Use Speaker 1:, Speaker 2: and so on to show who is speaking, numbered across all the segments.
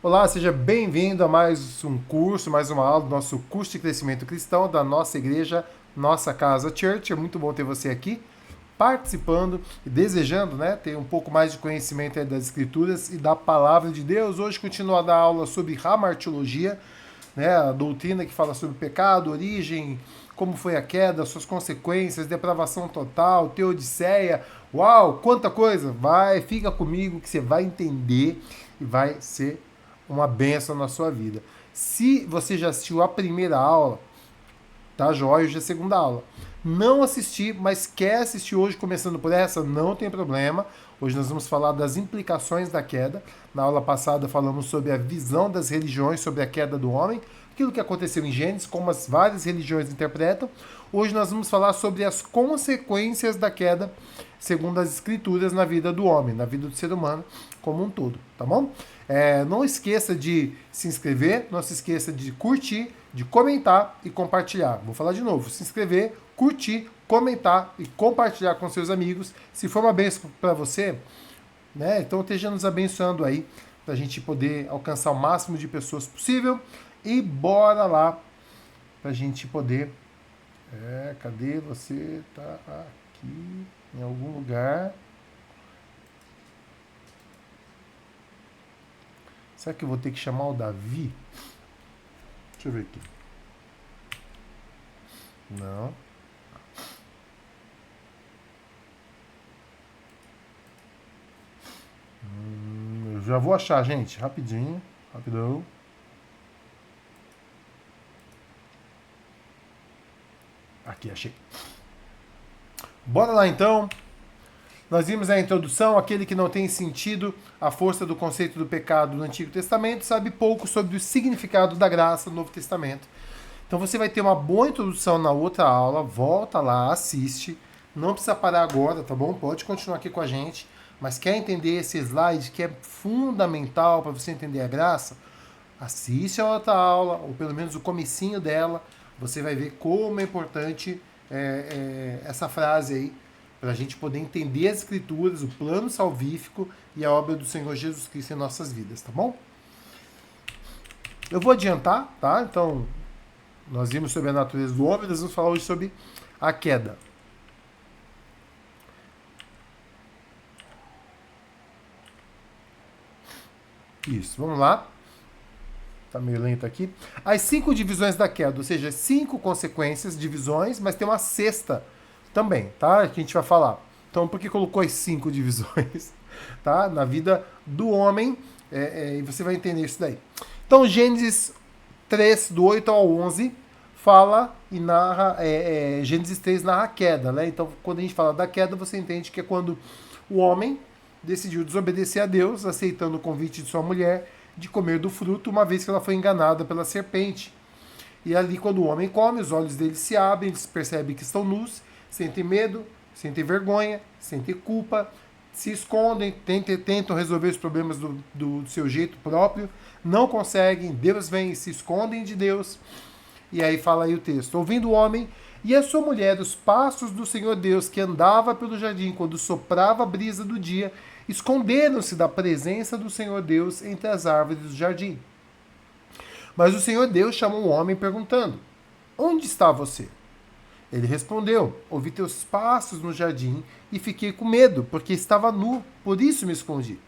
Speaker 1: Olá, seja bem-vindo a mais um curso, mais uma aula do nosso curso de crescimento cristão da nossa igreja, Nossa Casa Church. É muito bom ter você aqui participando e desejando, ter um pouco mais de conhecimento aí das Escrituras e da Palavra de Deus. Hoje continuar a aula sobre hamartiologia, a doutrina que fala sobre pecado, origem, como foi a queda, suas consequências, depravação total, teodiceia. Uau, quanta coisa! Fica comigo que você vai entender e vai ser uma bênção na sua vida. Se você já assistiu a primeira aula, tá joia, hoje é a segunda aula. Não assisti, mas quer assistir hoje, começando por essa, não tem problema. Hoje nós vamos falar das implicações da queda. Na aula passada falamos sobre a visão das religiões sobre a queda do homem, aquilo que aconteceu em Gênesis, como as várias religiões interpretam. Hoje nós vamos falar sobre as consequências da queda, segundo as escrituras, na vida do homem, na vida do ser humano como um todo, tá bom? Não esqueça de se inscrever, não se esqueça de curtir, de comentar e compartilhar. Vou falar de novo, se inscrever, curtir, comentar e compartilhar com seus amigos. Se for uma bênção para você, então esteja nos abençoando aí, para a gente poder alcançar o máximo de pessoas possível. E bora lá, para a gente poder... cadê você? Tá aqui, em algum lugar. Será que eu vou ter que chamar o Davi? Deixa eu ver aqui. Não. Eu já vou achar, gente. Rapidinho. Rapidão. Aqui, achei. Bora lá, então. Nós vimos a introdução, aquele que não tem sentido a força do conceito do pecado no Antigo Testamento sabe pouco sobre o significado da graça no Novo Testamento. Então você vai ter uma boa introdução na outra aula, volta lá, assiste. Não precisa parar agora, tá bom? Pode continuar aqui com a gente. Mas quer entender esse slide que é fundamental para você entender a graça? Assiste a outra aula, ou pelo menos o comecinho dela. Você vai ver como é importante essa frase aí, para a gente poder entender as Escrituras, o plano salvífico e a obra do Senhor Jesus Cristo em nossas vidas, tá bom? Eu vou adiantar, tá? Então, nós vimos sobre a natureza do homem, nós vamos falar hoje sobre a queda. Isso, vamos lá. Tá meio lento aqui. As 5 divisões da queda, ou seja, 5 consequências, divisões, mas tem uma sexta também, tá? Que a gente vai falar. Então, por que colocou as 5 divisões, tá? Na vida do homem, e você vai entender isso daí. Então, Gênesis 3, do 8 ao 11, fala e narra, Gênesis 3 narra a queda, né? Então, quando a gente fala da queda, você entende que é quando o homem decidiu desobedecer a Deus, aceitando o convite de sua mulher de comer do fruto, uma vez que ela foi enganada pela serpente. E ali, quando o homem come, os olhos dele se abrem, eles percebem que estão nus, sentem medo, sentem vergonha, sentem culpa, se escondem, tentam resolver os problemas do seu jeito próprio, não conseguem, Deus vem e se escondem de Deus. E aí fala aí o texto: ouvindo o homem e a sua mulher os passos do Senhor Deus, que andava pelo jardim quando soprava a brisa do dia, esconderam-se da presença do Senhor Deus entre as árvores do jardim. Mas o Senhor Deus chamou o homem perguntando: onde está você? Ele respondeu: ouvi teus passos no jardim e fiquei com medo, porque estava nu, por isso me escondi.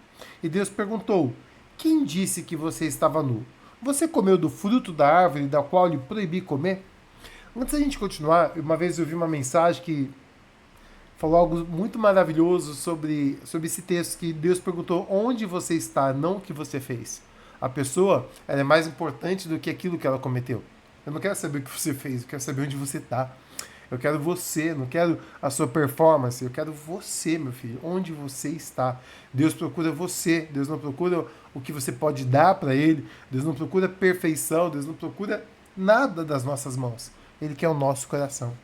Speaker 1: E Deus perguntou: quem disse que você estava nu? Você comeu do fruto da árvore da qual lhe proibi comer? Antes da gente continuar, uma vez eu vi uma mensagem que falou algo muito maravilhoso sobre esse texto, que Deus perguntou onde você está, não o que você fez. A pessoa, ela é mais importante do que aquilo que ela cometeu. Eu não quero saber o que você fez, eu quero saber onde você está. Eu quero você, não quero a sua performance, eu quero você, meu filho, onde você está. Deus procura você, Deus não procura o que você pode dar para Ele, Deus não procura perfeição, Deus não procura nada das nossas mãos. Ele quer o nosso coração.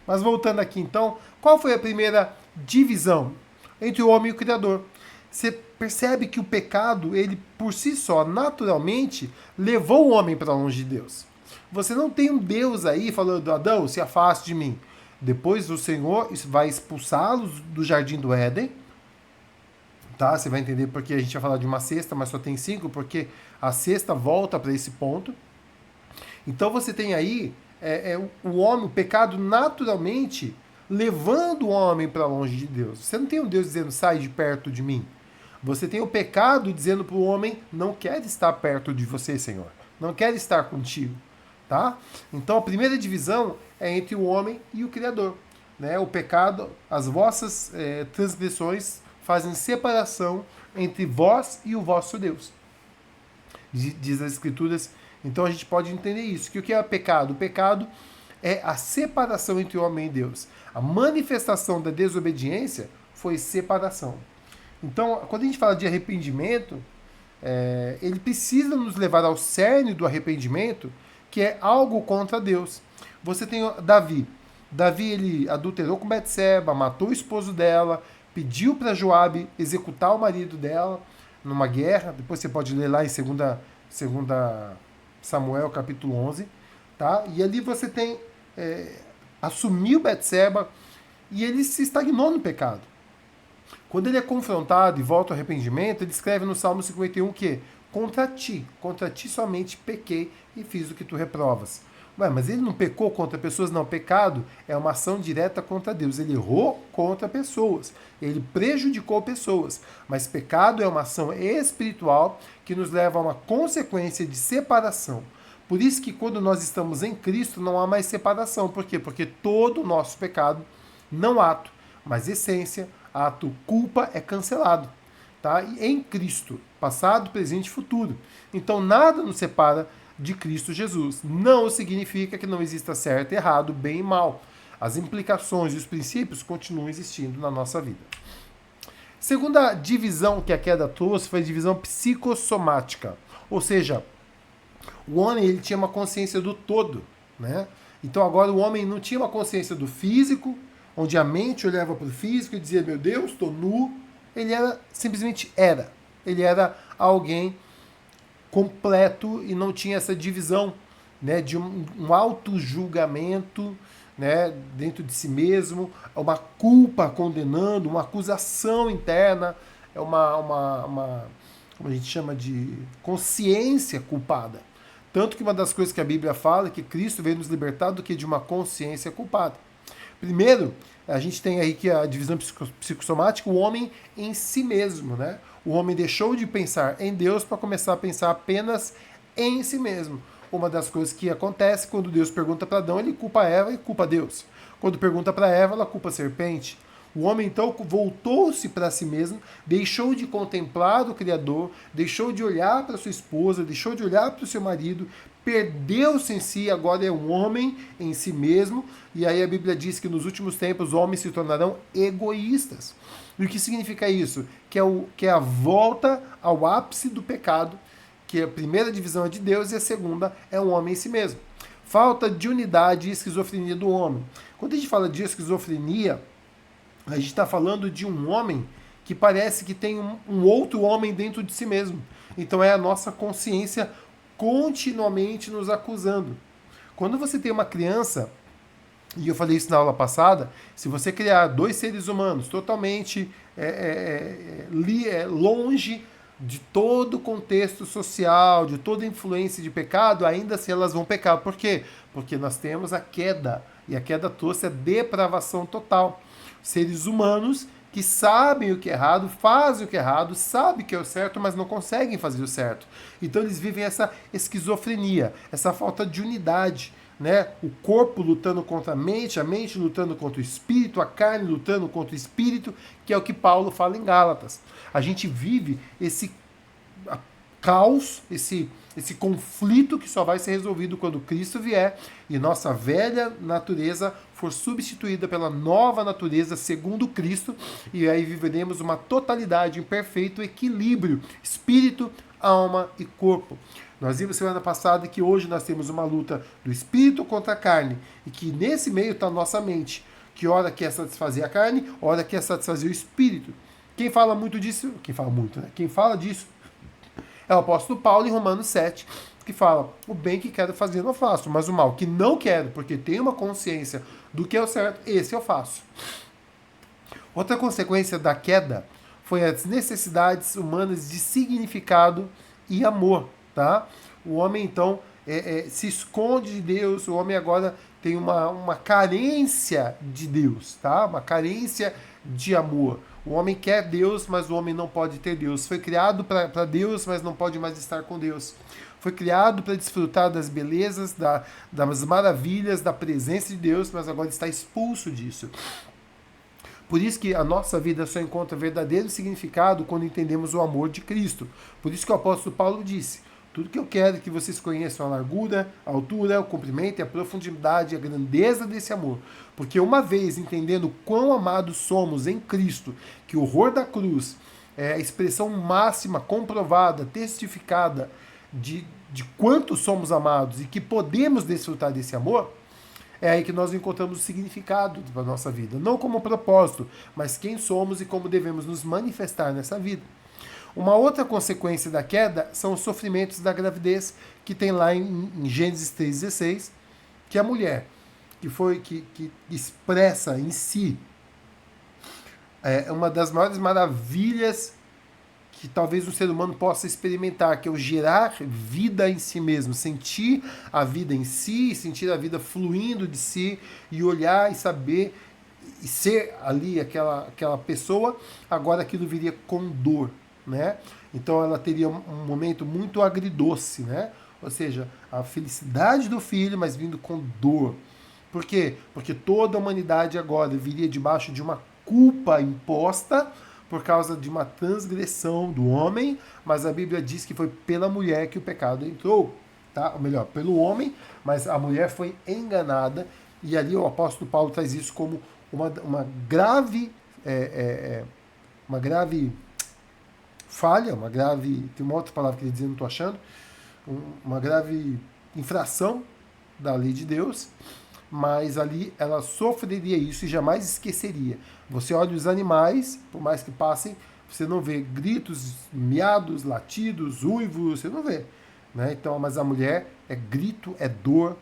Speaker 1: Mas voltando aqui então, qual foi a primeira divisão entre o homem e o Criador? Você percebe que o pecado, ele por si só, naturalmente, levou o homem para longe de Deus. Você não tem um Deus aí falando: Adão, se afaste de mim. Depois o Senhor vai expulsá-los do jardim do Éden, tá? Você vai entender porque a gente vai falar de uma cesta, mas só tem 5, porque a cesta volta para esse ponto. Então você tem aí o homem, o pecado naturalmente levando o homem para longe de Deus. Você não tem um Deus dizendo, sai de perto de mim. Você tem o pecado dizendo para o homem, não quer estar perto de você, Senhor. Não quer estar contigo. Tá? Então a primeira divisão é entre o homem e o Criador. Né? O pecado, as vossas transgressões fazem separação entre vós e o vosso Deus. Diz as Escrituras. Então a gente pode entender isso. Que o que é pecado? O pecado é a separação entre o homem e Deus. A manifestação da desobediência foi separação. Então, quando a gente fala de arrependimento, ele precisa nos levar ao cerne do arrependimento, que é algo contra Deus. Você tem Davi. Davi, ele adulterou com Betseba, matou o esposo dela, pediu para Joabe executar o marido dela numa guerra. Depois você pode ler lá em 2 Samuel, capítulo 11. Tá? E ali você tem... assumiu Betseba e ele se estagnou no pecado. Quando ele é confrontado e volta ao arrependimento, ele escreve no Salmo 51 que contra ti somente pequei e fiz o que tu reprovas. Ué, mas ele não pecou contra pessoas? Não, pecado é uma ação direta contra Deus. Ele errou contra pessoas, ele prejudicou pessoas. Mas pecado é uma ação espiritual que nos leva a uma consequência de separação. Por isso que quando nós estamos em Cristo não há mais separação. Por quê? Porque todo o nosso pecado, não ato, mas essência, ato, culpa é cancelado. Tá? E em Cristo, passado, presente e futuro. Então nada nos separa de Cristo Jesus. Não significa que não exista certo e errado, bem e mal. As implicações e os princípios continuam existindo na nossa vida. Segunda divisão que a queda trouxe foi a divisão psicossomática. Ou seja, o homem ele tinha uma consciência do todo. Né? Então agora o homem não tinha uma consciência do físico, onde a mente olhava para o físico e dizia, meu Deus, estou nu. Ele simplesmente era. Ele era alguém completo e não tinha essa divisão, né, de um auto-julgamento, né, dentro de si mesmo, uma culpa condenando, uma acusação interna, como a gente chama de consciência culpada. Tanto que uma das coisas que a Bíblia fala é que Cristo veio nos libertar do que de uma consciência culpada. Primeiro, a gente tem aí que a divisão psicossomática, o homem em si mesmo, né? O homem deixou de pensar em Deus para começar a pensar apenas em si mesmo. Uma das coisas que acontece quando Deus pergunta para Adão, ele culpa Eva e culpa Deus. Quando pergunta para Eva, ela culpa a serpente. O homem então voltou-se para si mesmo, deixou de contemplar o Criador, deixou de olhar para sua esposa, deixou de olhar para o seu marido, perdeu-se em si, agora é um homem em si mesmo, e aí a Bíblia diz que nos últimos tempos os homens se tornarão egoístas. E o que significa isso? Que é a volta ao ápice do pecado, que a primeira divisão é de Deus e a segunda é o homem em si mesmo. Falta de unidade e esquizofrenia do homem. Quando a gente fala de esquizofrenia, a gente está falando de um homem que parece que tem um outro homem dentro de si mesmo. Então é a nossa consciência continuamente nos acusando. Quando você tem uma criança, e eu falei isso na aula passada, se você criar dois seres humanos totalmente longe de todo o contexto social, de toda influência de pecado, ainda assim elas vão pecar. Por quê? Porque nós temos a queda, e a queda trouxe a depravação total. Seres humanos que sabem o que é errado, fazem o que é errado, sabem o que é o certo, mas não conseguem fazer o certo. Então eles vivem essa esquizofrenia, essa falta de unidade. Né? O corpo lutando contra a mente lutando contra o espírito, a carne lutando contra o espírito, que é o que Paulo fala em Gálatas. A gente vive esse caos, esse conflito que só vai ser resolvido quando Cristo vier e nossa velha natureza for substituída pela nova natureza segundo Cristo, e aí viveremos uma totalidade, um perfeito equilíbrio, espírito, alma e corpo. Nós vimos semana passada que hoje nós temos uma luta do espírito contra a carne, e que nesse meio está a nossa mente, que ora quer satisfazer a carne, ora quer satisfazer o espírito. Quem fala muito disso, quem fala disso é o apóstolo Paulo em Romanos 7, que fala, o bem que quero fazer não faço, mas o mal que não quero, porque tenho uma consciência do que é o certo, esse eu faço. Outra consequência da queda foi as necessidades humanas de significado e amor, tá? O homem, então, se esconde de Deus, o homem agora tem uma carência de Deus, tá? Uma carência de amor. O homem quer Deus, mas o homem não pode ter Deus. Foi criado para Deus, mas não pode mais estar com Deus. Foi criado para desfrutar das belezas, das maravilhas, da presença de Deus, mas agora está expulso disso. Por isso que a nossa vida só encontra verdadeiro significado quando entendemos o amor de Cristo. Por isso que o apóstolo Paulo disse: tudo que eu quero é que vocês conheçam a largura, a altura, o comprimento, a profundidade, a grandeza desse amor. Porque uma vez entendendo quão amados somos em Cristo, que o horror da cruz é a expressão máxima, comprovada, testificada de quanto somos amados e que podemos desfrutar desse amor, é aí que nós encontramos o significado da nossa vida. Não como propósito, mas quem somos e como devemos nos manifestar nessa vida. Uma outra consequência da queda são os sofrimentos da gravidez, que tem lá em Gênesis 3,16, que a mulher, que expressa em si uma das maiores maravilhas que talvez um ser humano possa experimentar, que é o gerar vida em si mesmo, sentir a vida em si, sentir a vida fluindo de si, e olhar e saber e ser ali aquela pessoa. Agora aquilo viria com dor, né? Então ela teria um momento muito agridoce, né? Ou seja, a felicidade do filho, mas vindo com dor. Por quê? Porque toda a humanidade agora viria debaixo de uma culpa imposta por causa de uma transgressão do homem, mas a Bíblia diz que foi pela mulher que o pecado entrou, tá? Ou melhor, pelo homem, mas a mulher foi enganada, e ali o apóstolo Paulo traz isso como uma grave falha, tem uma outra palavra que ele diz, não estou achando, uma grave infração da lei de Deus, mas ali ela sofreria isso e jamais esqueceria. Você olha os animais, por mais que passem, você não vê gritos, miados, latidos, uivos, você não vê, né? Então, mas a mulher é grito, é dor,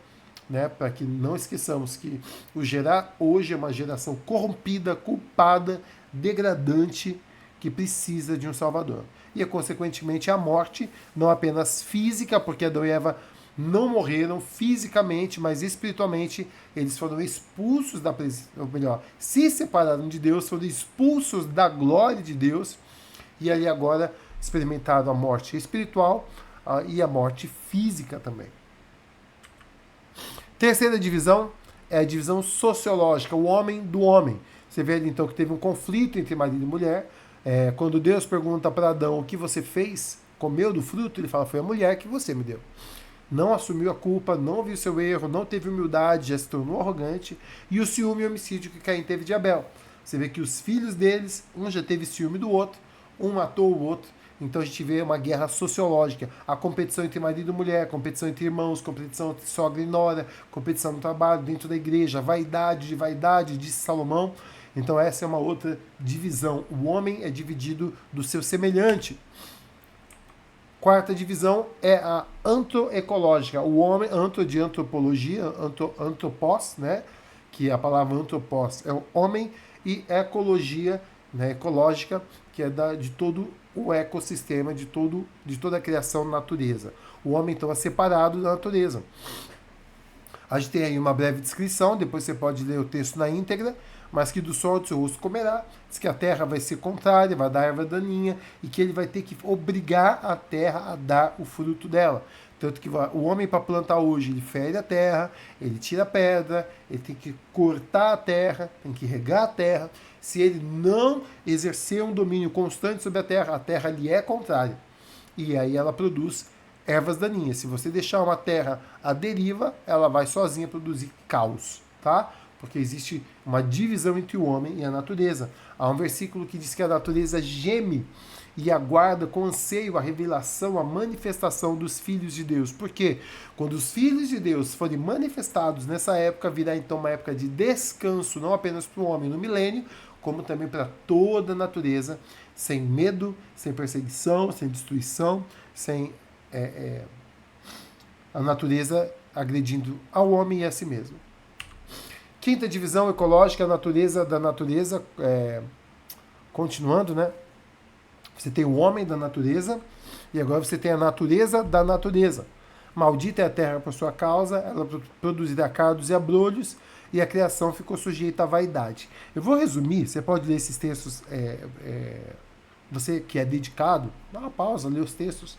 Speaker 1: né? Para que não esqueçamos que o gerar hoje é uma geração corrompida, culpada, degradante, que precisa de um Salvador. E, consequentemente, a morte, não apenas física, porque Adão e Eva não morreram fisicamente, mas espiritualmente eles foram expulsos da presença, ou melhor, se separaram de Deus, foram expulsos da glória de Deus, e ali agora experimentaram a morte espiritual e a morte física também. Terceira divisão é a divisão sociológica, o homem do homem. Você vê ali então que teve um conflito entre marido e mulher. Quando Deus pergunta para Adão: o que você fez? Comeu do fruto? Ele fala: foi a mulher que você me deu. Não assumiu a culpa, não viu seu erro, não teve humildade, já se tornou arrogante. E o ciúme e o homicídio que Caim teve de Abel. Você vê que os filhos deles, um já teve ciúme do outro, um matou o outro. Então a gente vê uma guerra sociológica, a competição entre marido e mulher, competição entre irmãos, competição entre sogra e nora, competição no trabalho, dentro da igreja, vaidade, disse Salomão. Então essa é uma outra divisão. O homem é dividido do seu semelhante. Quarta divisão é a antroecológica. O homem, antro de antropologia, antropos, né? Que a palavra antropos é o homem, e ecologia, né? Ecológica, que é de todo o ecossistema, de toda a criação da natureza. O homem, então, é separado da natureza. A gente tem aí uma breve descrição, depois você pode ler o texto na íntegra, mas que do sol do seu rosto comerá, diz que a terra vai ser contrária, vai dar erva daninha, e que ele vai ter que obrigar a terra a dar o fruto dela. Tanto que o homem, para plantar hoje, ele fere a terra, ele tira a pedra, ele tem que cortar a terra, tem que regar a terra. Se ele não exercer um domínio constante sobre a terra lhe é contrária. E aí ela produz ervas daninhas. Se você deixar uma terra à deriva, ela vai sozinha produzir caos, tá? Porque existe uma divisão entre o homem e a natureza. Há um versículo que diz que a natureza geme e aguarda com anseio a revelação, a manifestação dos filhos de Deus. Por quê? Quando os filhos de Deus forem manifestados nessa época, virá então uma época de descanso, não apenas para o homem no milênio, como também para toda a natureza, sem medo, sem perseguição, sem destruição, sem a natureza agredindo ao homem e a si mesmo. Quinta divisão ecológica, a natureza da natureza, continuando, né? Você tem o homem da natureza e agora você tem a natureza da natureza. Maldita é a terra por sua causa, ela produzirá cardos e abrolhos, e a criação ficou sujeita à vaidade. Eu vou resumir, você pode ler esses textos, você que é dedicado, dá uma pausa, lê os textos,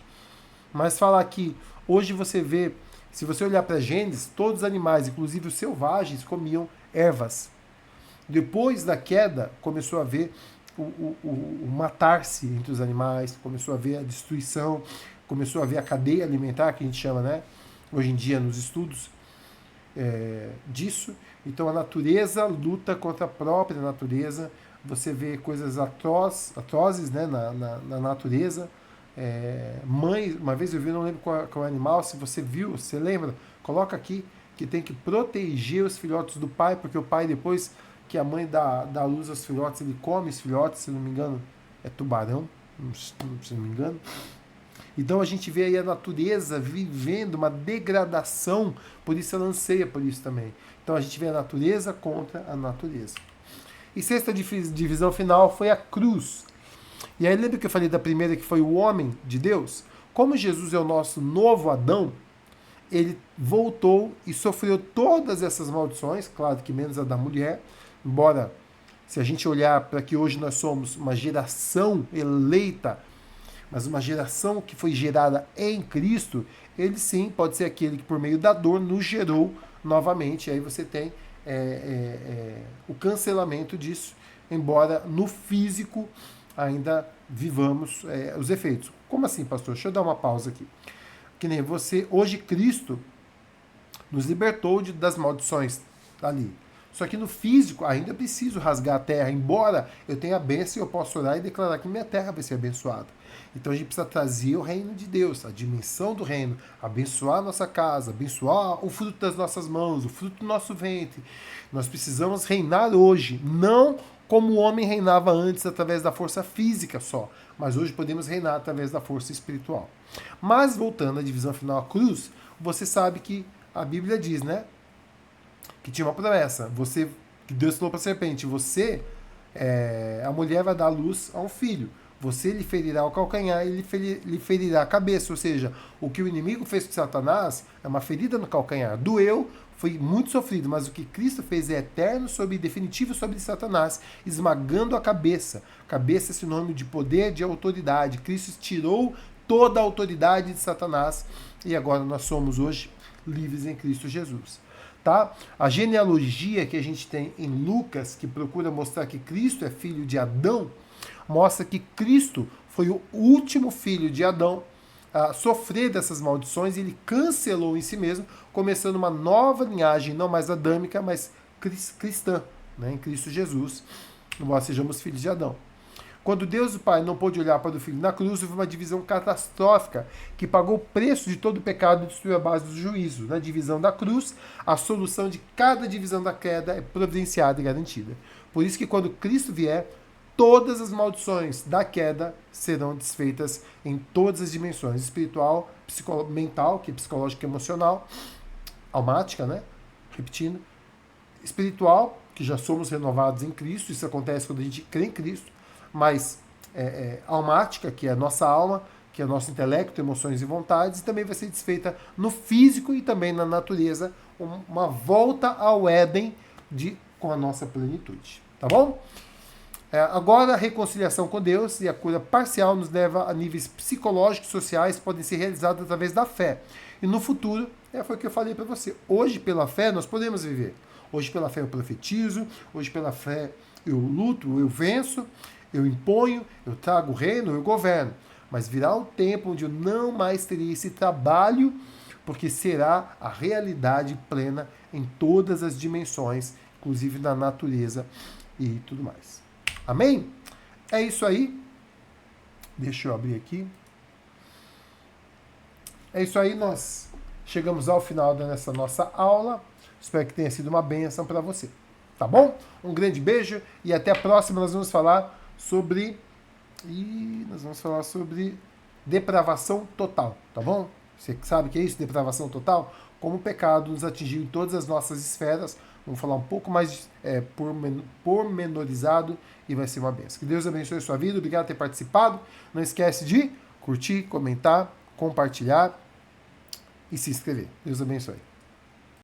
Speaker 1: mas falar que hoje você vê, se você olhar para Gênesis, todos os animais, inclusive os selvagens, comiam ervas. Depois da queda, começou a haver o matar-se entre os animais, começou a haver a destruição, começou a haver a cadeia alimentar, que a gente chama, né, hoje em dia nos estudos disso. Então a natureza luta contra a própria natureza, você vê coisas atrozes, né, na natureza. Mãe, uma vez eu vi, não lembro qual animal, se você viu, você lembra, coloca aqui que tem que proteger os filhotes do pai, porque o pai, depois que a mãe dá luz aos filhotes, ele come os filhotes, se não me engano, é tubarão, se não me engano. Então a gente vê aí a natureza vivendo uma degradação, por isso ela anseia por isso também. Então a gente vê a natureza contra a natureza. E sexta divisão final foi a cruz. E aí lembra que eu falei da primeira que foi o homem de Deus? Como Jesus é o nosso novo Adão, ele voltou e sofreu todas essas maldições, claro que menos a da mulher, embora se a gente olhar para que hoje nós somos uma geração eleita, mas uma geração que foi gerada em Cristo, ele sim pode ser aquele que por meio da dor nos gerou novamente. E aí você tem o cancelamento disso, embora no físico ainda vivamos os efeitos. Como assim, pastor? Deixa eu dar uma pausa aqui. Que nem você, hoje Cristo nos libertou das maldições ali. Só que no físico ainda preciso rasgar a terra, embora eu tenha a bênção, eu posso orar e declarar que minha terra vai ser abençoada. Então a gente precisa trazer o reino de Deus, a dimensão do reino, abençoar a nossa casa, abençoar o fruto das nossas mãos, o fruto do nosso ventre. Nós precisamos reinar hoje, não como o homem reinava antes através da força física só, mas hoje podemos reinar através da força espiritual. Mas voltando à divisão final, a cruz, você sabe que a Bíblia diz, né? Que tinha uma promessa. Que Deus falou para a serpente, a mulher vai dar luz a um filho. Você lhe ferirá o calcanhar e lhe ferirá a cabeça. Ou seja, o que o inimigo fez com Satanás é uma ferida no calcanhar. Doeu, foi muito sofrido, mas o que Cristo fez é eterno e definitivo sobre Satanás, esmagando a cabeça. Cabeça é sinônimo de poder, de autoridade. Cristo tirou toda a autoridade de Satanás e agora nós somos hoje livres em Cristo Jesus. Tá? A genealogia que a gente tem em Lucas, que procura mostrar que Cristo é filho de Adão, mostra que Cristo foi o último filho de Adão a sofrer dessas maldições e ele cancelou em si mesmo, começando uma nova linhagem, não mais adâmica, mas cristã, né, em Cristo Jesus, nós sejamos filhos de Adão. Quando Deus o Pai não pôde olhar para o Filho na cruz, houve uma divisão catastrófica que pagou o preço de todo o pecado e destruiu a base do juízo. Na divisão da cruz, a solução de cada divisão da queda é providenciada e garantida. Por isso que quando Cristo vier, todas as maldições da queda serão desfeitas em todas as dimensões, espiritual, mental, que é psicológica e emocional, almática, né? Repetindo, espiritual, que já somos renovados em Cristo, isso acontece quando a gente crê em Cristo, mas almática, que é a nossa alma, que é o nosso intelecto, emoções e vontades, e também vai ser desfeita no físico e também na natureza, uma volta ao Éden com a nossa plenitude. Tá bom? Agora, a reconciliação com Deus e a cura parcial nos leva a níveis psicológicos e sociais que podem ser realizados através da fé. E no futuro, foi o que eu falei para você. Hoje, pela fé, nós podemos viver. Hoje, pela fé, eu profetizo. Hoje, pela fé, eu luto, eu venço, eu imponho, eu trago o reino, eu governo. Mas virá um tempo onde eu não mais terei esse trabalho, porque será a realidade plena em todas as dimensões, inclusive na natureza e tudo mais. Amém? É isso aí. Deixa eu abrir aqui. É isso aí, nós chegamos ao final dessa nossa aula. Espero que tenha sido uma bênção para você. Tá bom? Um grande beijo e até a próxima. Nós vamos falar sobre depravação total, tá bom? Você sabe o que é isso, depravação total? Como o pecado nos atingiu em todas as nossas esferas, Vamos falar um pouco mais pormenorizado e vai ser uma benção. Que Deus abençoe a sua vida. Obrigado por ter participado. Não esquece de curtir, comentar, compartilhar e se inscrever. Deus abençoe.